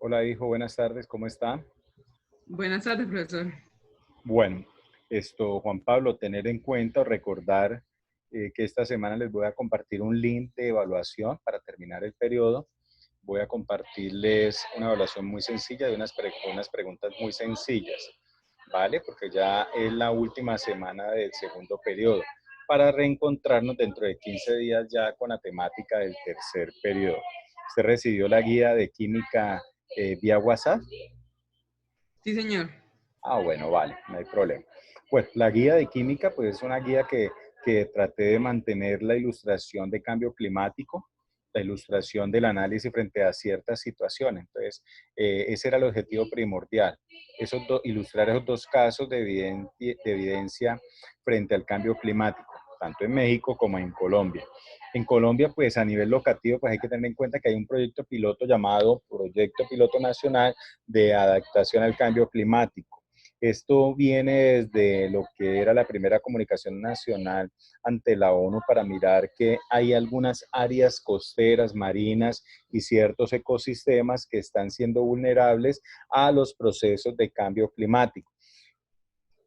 Hola, hijo, buenas tardes, ¿cómo está? Buenas tardes, profesor. Bueno, Juan Pablo, tener en cuenta o recordar que esta semana les voy a compartir un link de evaluación para terminar el periodo. Voy a compartirles una evaluación muy sencilla de unas preguntas muy sencillas, ¿vale? Porque ya es la última semana del segundo periodo, para reencontrarnos dentro de 15 días ya con la temática del tercer periodo. ¿Usted recibió la guía de química vía WhatsApp? Sí, señor. Ah, bueno, vale, no hay problema. Pues la guía de química, pues es una guía que traté de mantener la ilustración de cambio climático, la ilustración del análisis frente a ciertas situaciones. Entonces, ese era el objetivo primordial, ilustrar esos dos casos de evidencia frente al cambio climático, tanto en México como en Colombia. En Colombia, pues a nivel locativo, pues hay que tener en cuenta que hay un proyecto piloto llamado Proyecto Piloto Nacional de Adaptación al Cambio Climático. Esto viene desde lo que era la primera comunicación nacional ante la ONU para mirar que hay algunas áreas costeras, marinas y ciertos ecosistemas que están siendo vulnerables a los procesos de cambio climático.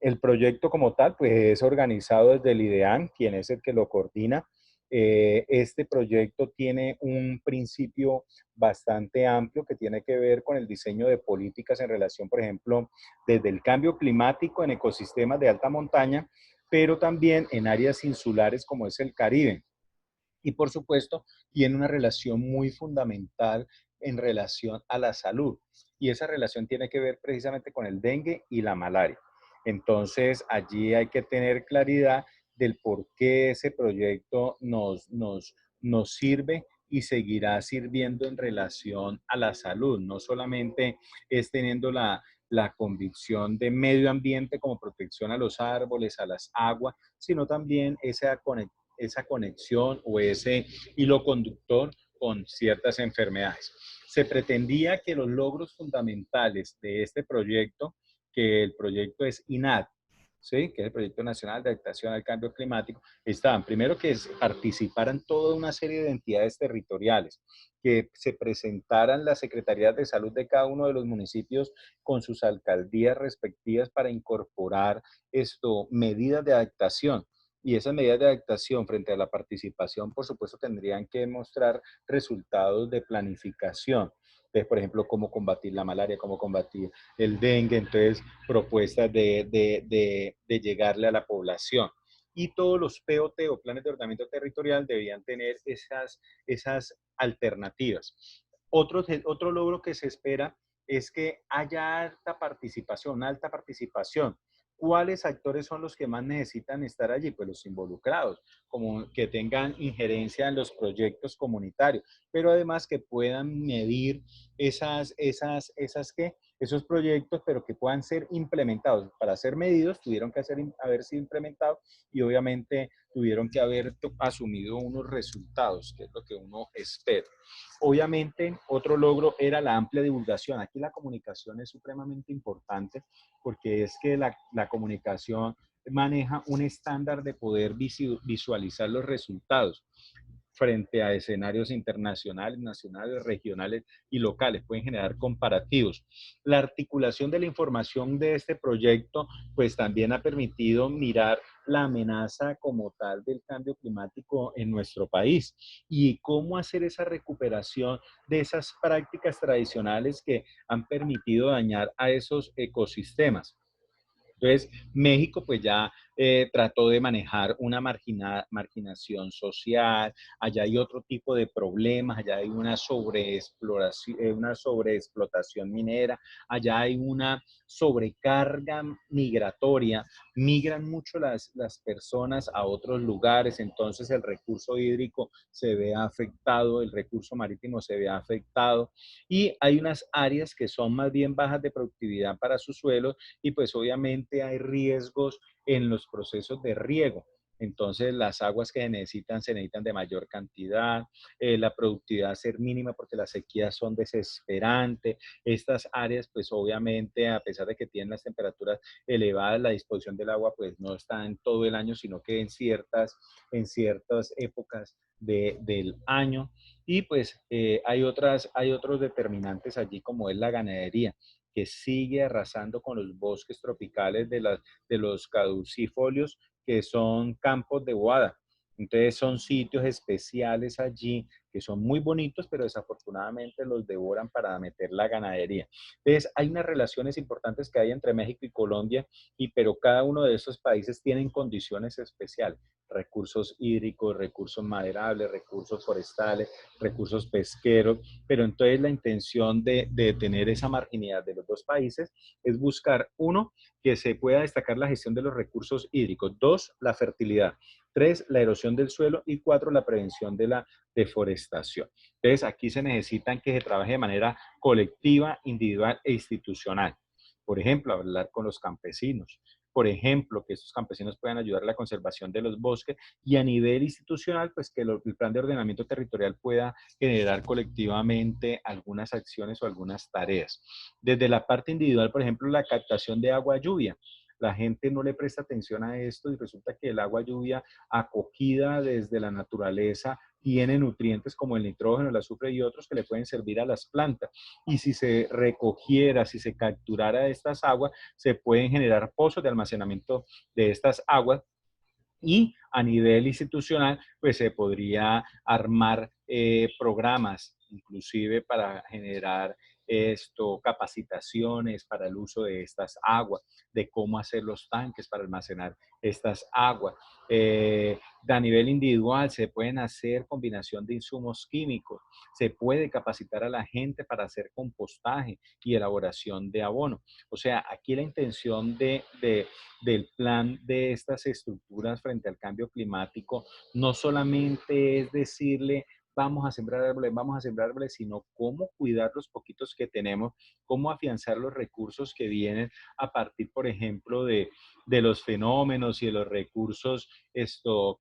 El proyecto como tal, pues es organizado desde el IDEAN, quien es el que lo coordina. Este proyecto tiene un principio bastante amplio que tiene que ver con el diseño de políticas en relación, por ejemplo, desde el cambio climático en ecosistemas de alta montaña, pero también en áreas insulares como es el Caribe. Y por supuesto, tiene una relación muy fundamental en relación a la salud. Y esa relación tiene que ver precisamente con el dengue y la malaria. Entonces, allí hay que tener claridad del por qué ese proyecto nos sirve y seguirá sirviendo en relación a la salud. No solamente es teniendo la convicción de medio ambiente como protección a los árboles, a las aguas, sino también esa conexión o ese hilo conductor con ciertas enfermedades. Se pretendía que los logros fundamentales de este proyecto, que el proyecto es INAD, ¿sí? Que es el Proyecto Nacional de Adaptación al Cambio Climático, estaban primero que participaran toda una serie de entidades territoriales, que se presentaran las secretarías de salud de cada uno de los municipios con sus alcaldías respectivas para incorporar medidas de adaptación, y esas medidas de adaptación frente a la participación, por supuesto, tendrían que mostrar resultados de planificación. Entonces, por ejemplo, cómo combatir la malaria, cómo combatir el dengue, entonces propuestas de llegarle a la población. Y todos los POT o planes de ordenamiento territorial debían tener esas alternativas. Otro logro que se espera es que haya alta participación. ¿Cuáles actores son los que más necesitan estar allí? Pues los involucrados, como que tengan injerencia en los proyectos comunitarios, pero además que puedan medir esos proyectos, pero que puedan ser implementados. Para ser medidos tuvieron que haber sido implementados y obviamente tuvieron que haber asumido unos resultados, que es lo que uno espera. Obviamente, otro logro era la amplia divulgación. Aquí la comunicación es supremamente importante porque es que la comunicación maneja un estándar de poder visualizar los resultados frente a escenarios internacionales, nacionales, regionales y locales. Pueden generar comparativos. La articulación de la información de este proyecto, pues también ha permitido mirar la amenaza como tal del cambio climático en nuestro país y cómo hacer esa recuperación de esas prácticas tradicionales que han permitido dañar a esos ecosistemas. Entonces, México pues ya trató de manejar una marginación social, allá hay otro tipo de problemas, allá hay una sobreexplotación minera, allá hay una sobrecarga migratoria, migran mucho las personas a otros lugares, entonces el recurso hídrico se ve afectado, el recurso marítimo se ve afectado y hay unas áreas que son más bien bajas de productividad para sus suelos y pues obviamente hay riesgos en los procesos de riego. Entonces, las aguas que se necesitan de mayor cantidad, la productividad ser mínima porque las sequías son desesperantes. Estas áreas, pues obviamente, a pesar de que tienen las temperaturas elevadas, la disposición del agua, pues no está en todo el año, sino que en ciertas épocas del año. Y pues hay otros determinantes allí, como es la ganadería, que sigue arrasando con los bosques tropicales de los caducifolios, que son campos de boada. Entonces son sitios especiales allí que son muy bonitos, pero desafortunadamente los devoran para meter la ganadería. Entonces hay unas relaciones importantes que hay entre México y Colombia, pero cada uno de esos países tienen condiciones especiales, recursos hídricos, recursos maderables, recursos forestales, recursos pesqueros, pero entonces la intención de tener esa marginidad de los dos países es buscar, uno, que se pueda destacar la gestión de los recursos hídricos, dos, la fertilidad, tres, la erosión del suelo y cuatro, la prevención de la deforestación. Entonces, aquí se necesitan que se trabaje de manera colectiva, individual e institucional. Por ejemplo, hablar con los campesinos. Por ejemplo, que estos campesinos puedan ayudar a la conservación de los bosques y a nivel institucional, pues que el plan de ordenamiento territorial pueda generar colectivamente algunas acciones o algunas tareas. Desde la parte individual, por ejemplo, la captación de agua lluvia. La gente no le presta atención a esto y resulta que el agua lluvia acogida desde la naturaleza tiene nutrientes como el nitrógeno, el azufre y otros que le pueden servir a las plantas. Y si se recogiera, si se capturara estas aguas, se pueden generar pozos de almacenamiento de estas aguas y a nivel institucional, pues se podría armar programas, inclusive para generar capacitaciones para el uso de estas aguas, de cómo hacer los tanques para almacenar estas aguas. A nivel individual se pueden hacer combinación de insumos químicos, se puede capacitar a la gente para hacer compostaje y elaboración de abono. O sea, aquí la intención del plan de estas estructuras frente al cambio climático no solamente es decirle vamos a sembrar árboles, sino cómo cuidar los poquitos que tenemos, cómo afianzar los recursos que vienen a partir, por ejemplo, de los fenómenos y de los recursos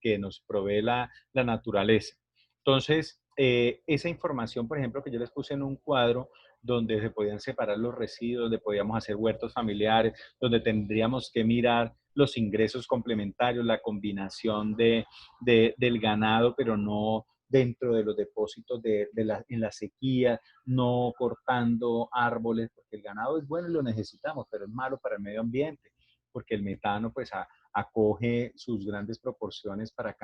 que nos provee la naturaleza. Entonces, esa información, por ejemplo, que yo les puse en un cuadro donde se podían separar los residuos, donde podíamos hacer huertos familiares, donde tendríamos que mirar los ingresos complementarios, la combinación del ganado, pero no dentro de los depósitos en la sequía, no cortando árboles, porque el ganado es bueno y lo necesitamos, pero es malo para el medio ambiente, porque el metano pues acoge sus grandes proporciones para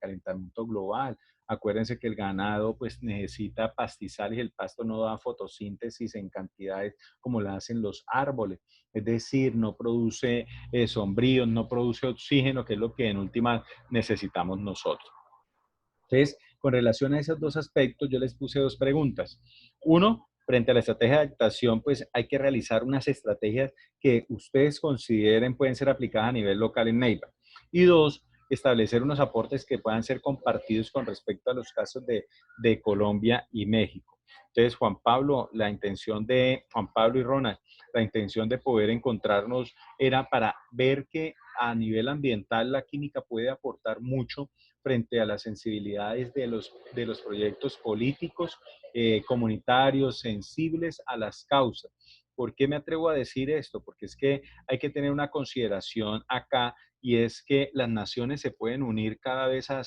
calentamiento global. Acuérdense que el ganado pues necesita pastizales y el pasto no da fotosíntesis en cantidades como la hacen los árboles. Es decir, no produce sombríos, no produce oxígeno, que es lo que en última necesitamos nosotros. Entonces, con relación a esos dos aspectos, yo les puse dos preguntas. Uno, frente a la estrategia de adaptación, pues hay que realizar unas estrategias que ustedes consideren pueden ser aplicadas a nivel local en Neiva. Y dos, establecer unos aportes que puedan ser compartidos con respecto a los casos de Colombia y México. Entonces, Juan Pablo y Ronald, la intención de poder encontrarnos era para ver que a nivel ambiental la química puede aportar mucho frente a las sensibilidades de los proyectos políticos, comunitarios, sensibles a las causas. ¿Por qué me atrevo a decir esto? Porque es que hay que tener una consideración acá y es que las naciones se pueden unir cada vez a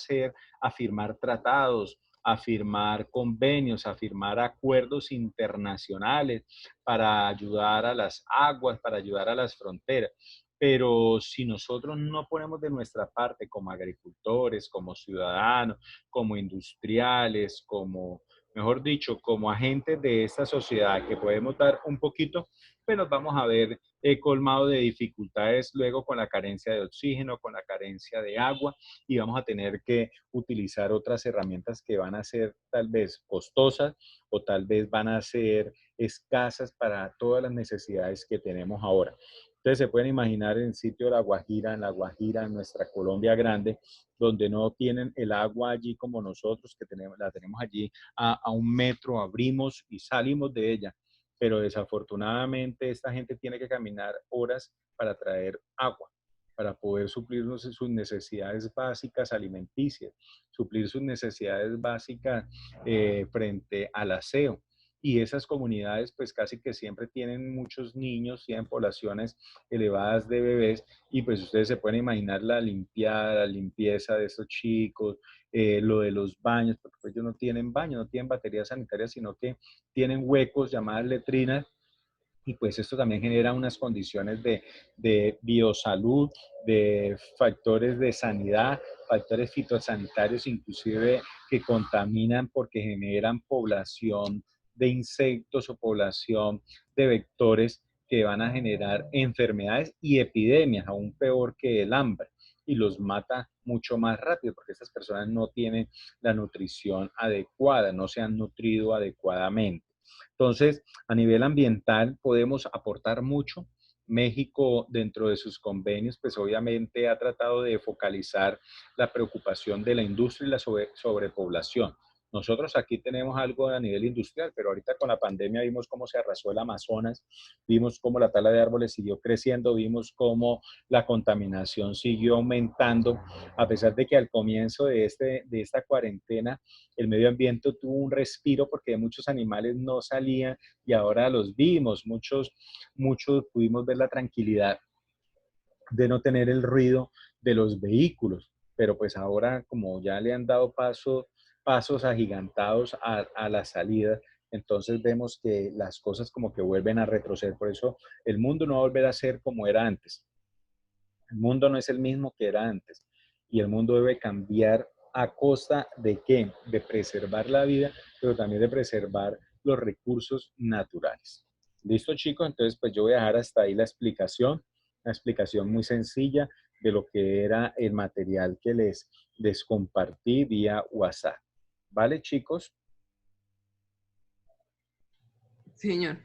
firmar tratados, a firmar convenios, a firmar acuerdos internacionales para ayudar a las aguas, para ayudar a las fronteras. Pero si nosotros no ponemos de nuestra parte como agricultores, como ciudadanos, como industriales, mejor dicho, como agentes de esta sociedad que podemos dar un poquito, pues nos vamos a ver colmado de dificultades luego con la carencia de oxígeno, con la carencia de agua y vamos a tener que utilizar otras herramientas que van a ser tal vez costosas o tal vez van a ser escasas para todas las necesidades que tenemos ahora. Ustedes se pueden imaginar en el sitio de La Guajira, en nuestra Colombia grande, donde no tienen el agua allí como nosotros, que la tenemos allí a un metro, abrimos y salimos de ella. Pero desafortunadamente esta gente tiene que caminar horas para traer agua. para poder suplir sus necesidades básicas alimenticias, suplir sus necesidades básicas frente al aseo. Y esas comunidades pues casi que siempre tienen muchos niños, tienen poblaciones elevadas de bebés y pues ustedes se pueden imaginar la limpiada, la limpieza de estos chicos, lo de los baños, porque pues ellos no tienen baño, no tienen baterías sanitarias, sino que tienen huecos llamadas letrinas y pues esto también genera unas condiciones de biosalud, de factores de sanidad, factores fitosanitarios inclusive que contaminan porque generan población de insectos o población de vectores que van a generar enfermedades y epidemias, aún peor que el hambre, y los mata mucho más rápido porque estas personas no tienen la nutrición adecuada, no se han nutrido adecuadamente. Entonces, a nivel ambiental podemos aportar mucho. México, dentro de sus convenios, pues obviamente ha tratado de focalizar la preocupación de la industria y la sobrepoblación. Nosotros aquí tenemos algo a nivel industrial, pero ahorita con la pandemia vimos cómo se arrasó el Amazonas, vimos cómo la tala de árboles siguió creciendo, vimos cómo la contaminación siguió aumentando, a pesar de que al comienzo de esta cuarentena el medio ambiente tuvo un respiro porque muchos animales no salían y ahora los vimos, muchos pudimos ver la tranquilidad de no tener el ruido de los vehículos, pero pues ahora como ya le han dado pasos agigantados a la salida, entonces vemos que las cosas como que vuelven a retroceder, por eso el mundo no va a volver a ser como era antes, el mundo no es el mismo que era antes y el mundo debe cambiar a costa de qué? De preservar la vida, pero también de preservar los recursos naturales. ¿Listo, chicos? Entonces, pues yo voy a dejar hasta ahí la explicación, una explicación muy sencilla de lo que era el material que les compartí vía WhatsApp. ¿Vale, chicos? Sí, señor.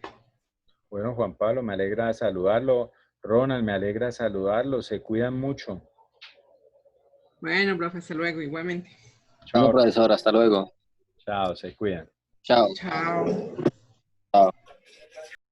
Bueno, Juan Pablo, me alegra saludarlo. Ronald, me alegra saludarlo. Se cuidan mucho. Bueno, profe, hasta luego, igualmente. Bueno, Chao, profesor, hasta luego. chao, se cuidan. Chao. Chao.